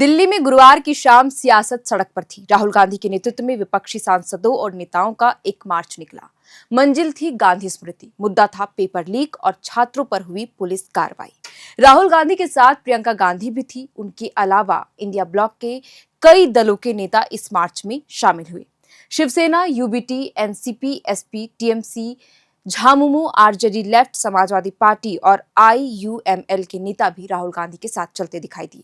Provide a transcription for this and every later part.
दिल्ली में गुरुवार की शाम सियासत सड़क पर थी। राहुल गांधी के नेतृत्व में विपक्षी सांसदों और नेताओं का एक मार्च निकला। मंजिल थी गांधी स्मृति, मुद्दा था पेपर लीक और छात्रों पर हुई पुलिस कार्रवाई। राहुल गांधी के साथ प्रियंका गांधी भी थी। उनके अलावा इंडिया ब्लॉक के कई दलों के नेता इस मार्च में शामिल हुए। Shiv Sena, UBT, NCP, SP, TMC, Jhamumo, RJD left, Samajwadi party और आईयूएमएल के नेता भी राहुल गांधी के साथ चलते दिखाई दिए।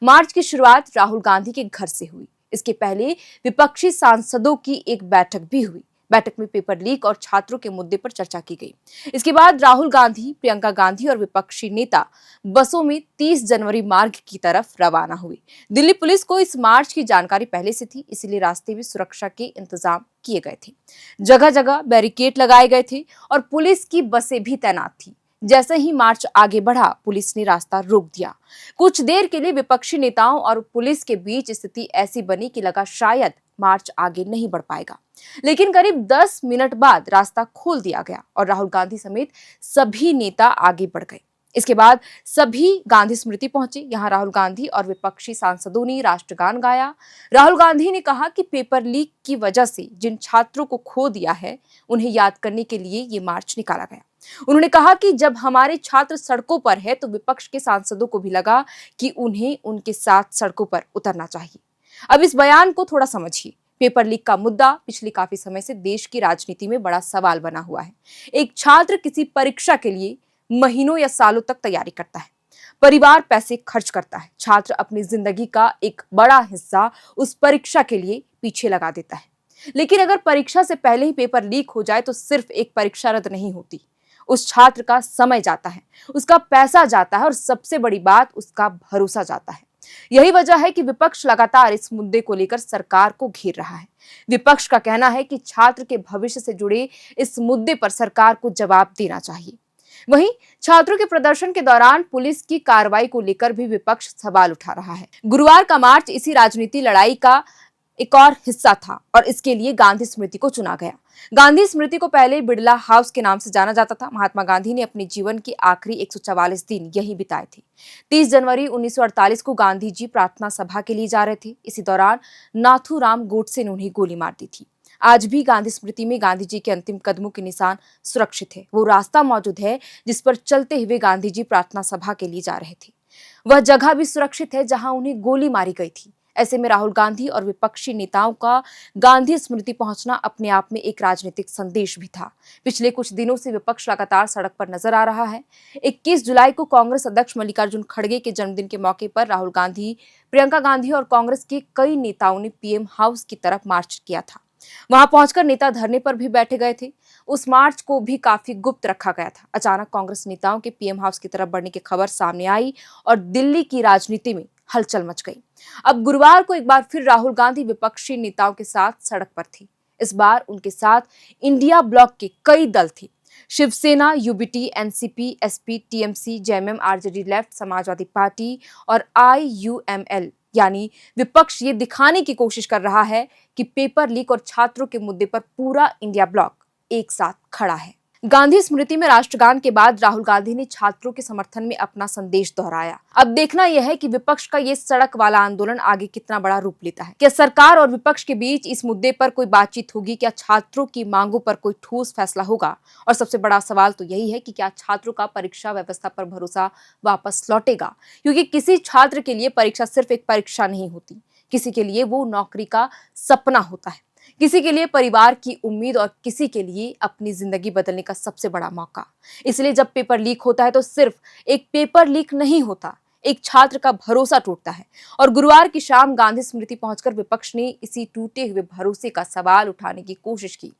मार्च की शुरुआत राहुल गांधी के घर से हुई। इसके पहले विपक्षी सांसदों की एक बैठक भी हुई। बैठक में पेपर लीक और छात्रों के मुद्दे पर चर्चा की गई। इसके बाद राहुल गांधी, प्रियंका गांधी और विपक्षी नेता बसों में 30 जनवरी मार्ग की तरफ रवाना हुए। दिल्ली पुलिस को इस मार्च की जानकारी पहले से थी, इसलिए रास्ते में सुरक्षा के इंतजाम किए गए थे। जगह जगह बैरिकेड लगाए गए थे और पुलिस की बसें भी तैनात थी। जैसे ही मार्च आगे बढ़ा, पुलिस ने रास्ता रोक दिया। कुछ देर के लिए विपक्षी नेताओं और पुलिस के बीच स्थिति ऐसी बनी कि लगा शायद मार्च आगे नहीं बढ़ पाएगा, लेकिन करीब 10 मिनट बाद रास्ता खोल दिया गया और राहुल गांधी समेत सभी नेता आगे बढ़ गए। इसके बाद सभी गांधी स्मृति पहुंचे। यहां राहुल गांधी और विपक्षी सांसदों ने राष्ट्रगान गाया। राहुल गांधी ने कहा कि पेपर लीक की वजह से जिन छात्रों को खो दिया है, उन्हें याद करने के लिए ये मार्च निकाला गया। उन्होंने कहा कि जब हमारे छात्र सड़कों पर है तो विपक्ष के सांसदों को भी लगा कि उन्हें उनके साथ सड़कों पर उतरना चाहिए। अब इस बयान को थोड़ा समझिए। पेपर लीक का मुद्दा पिछले काफी समय से देश की राजनीति में बड़ा सवाल बना हुआ है। एक छात्र किसी परीक्षा के लिए महीनों या सालों तक तैयारी करता है, परिवार पैसे खर्च करता है, छात्र अपनी जिंदगी का एक बड़ा हिस्सा उस परीक्षा के लिए पीछे लगा देता है। लेकिन अगर परीक्षा से पहले ही पेपर लीक हो जाए तो सिर्फ एक परीक्षा रद्द नहीं होती, उस छात्र का समय जाता है, उसका पैसा जाता है और सबसे बड़ी बात, उसका भरोसा जाता है। यही वजह है कि विपक्ष लगातार इस मुद्दे को लेकर सरकार को घेर रहा है। विपक्ष का कहना है कि छात्र के भविष्य से जुड़े इस मुद्दे पर सरकार को जवाब देना चाहिए। वहीं छात्रों के प्रदर्शन के दौरान पुलिस की कार्रवाई को लेकर भी विपक्ष सवाल उठा रहा है। गुरुवार का मार्च इसी राजनीति लड़ाई का एक और हिस्सा था और इसके लिए गांधी स्मृति को चुना गया। गांधी स्मृति को पहले बिड़ला हाउस के नाम से जाना जाता था। महात्मा गांधी ने अपने जीवन के आखिरी 144 दिन यहीं बिताए थे। 30 जनवरी 1948 को गांधी जी प्रार्थना सभा के लिए जा रहे थे। इसी दौरान नाथूराम गोडसे ने उन्हें गोली मार दी थी। आज भी गांधी स्मृति में गांधी जी के अंतिम कदमों के निशान सुरक्षित है। वो रास्ता मौजूद है जिस पर चलते हुए गांधी जी प्रार्थना सभा के लिए जा रहे थे। वह जगह भी सुरक्षित है जहां उन्हें गोली मारी गई थी। ऐसे में राहुल गांधी और विपक्षी नेताओं का गांधी स्मृति पहुंचना अपने आप में एक राजनीतिक संदेश भी था। पिछले कुछ दिनों से विपक्ष लगातार सड़क पर नजर आ रहा है। 21 जुलाई को कांग्रेस अध्यक्ष मल्लिकार्जुन खड़गे के जन्मदिन के मौके पर राहुल गांधी, प्रियंका गांधी और कांग्रेस के कई नेताओं ने पीएम हाउस की तरफ मार्च किया था। वहां पहुंचकर नेता धरने पर भी बैठे गए थे। उस मार्च को भी काफी गुप्त रखा गया था। अचानक कांग्रेस नेताओं के पीएम हाउस की तरफ बढ़ने की खबर सामने आई और दिल्ली की राजनीति में हलचल मच गई। अब गुरुवार को एक बार फिर राहुल गांधी विपक्षी नेताओं के साथ सड़क पर थे। इस बार उनके साथ इंडिया ब्लॉक के कई दल थे। Shiv Sena, UBT, NCP, SP, TMC, JMM, RJD left, Samajwadi party और आईयूएमएल यानी विपक्ष ये दिखाने की कोशिश कर रहा है कि पेपर लीक और छात्रों के मुद्दे पर पूरा इंडिया ब्लॉक एक साथ खड़ा है। गांधी स्मृति में राष्ट्रगान के बाद राहुल गांधी ने छात्रों के समर्थन में अपना संदेश दोहराया। अब देखना यह है कि विपक्ष का ये सड़क वाला आंदोलन आगे कितना बड़ा रूप लेता है। क्या सरकार और विपक्ष के बीच इस मुद्दे पर कोई बातचीत होगी? क्या छात्रों की मांगों पर कोई ठोस फैसला होगा? और सबसे बड़ा सवाल तो यही है कि क्या छात्रों का परीक्षा व्यवस्था पर भरोसा वापस लौटेगा? क्योंकि किसी छात्र के लिए परीक्षा सिर्फ एक परीक्षा नहीं होती, किसी के लिए वो नौकरी का सपना होता है, किसी के लिए परिवार की उम्मीद और किसी के लिए अपनी जिंदगी बदलने का सबसे बड़ा मौका। इसलिए जब पेपर लीक होता है तो सिर्फ एक पेपर लीक नहीं होता, एक छात्र का भरोसा टूटता है। और गुरुवार की शाम गांधी स्मृति पहुंचकर विपक्ष ने इसी टूटे हुए भरोसे का सवाल उठाने की कोशिश की।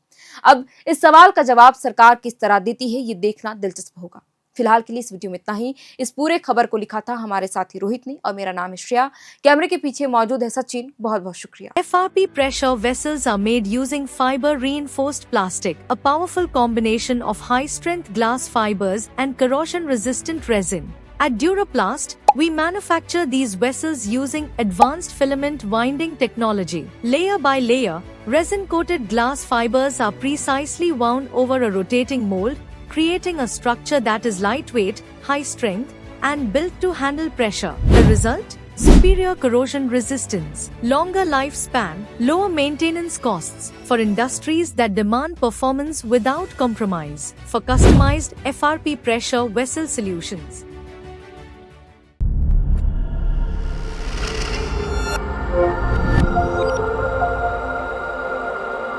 अब इस सवाल का जवाब सरकार किस तरह देती है, ये देखना दिलचस्प होगा। फिलहाल के लिए इस वीडियो में इतना ही। इस पूरे खबर को लिखा था हमारे साथी रोहित ने और मेरा नाम है श्रेया। कैमरे के पीछे मौजूद है सचिन। बहुत बहुत शुक्रिया। FRP pressure vessels are made using fiber reinforced plastic, a powerful combination of high strength glass fibers and corrosion resistant resin. At Duraplast, we manufacture these vessels using advanced filament winding technology. Layer by layer, resin coated glass fibers are precisely wound over a rotating mold, creating a structure that is lightweight, high strength, and built to handle pressure. The result? superior corrosion resistance, longer lifespan, lower maintenance costs for industries that demand performance without compromise. For customized FRP pressure vessel solutions,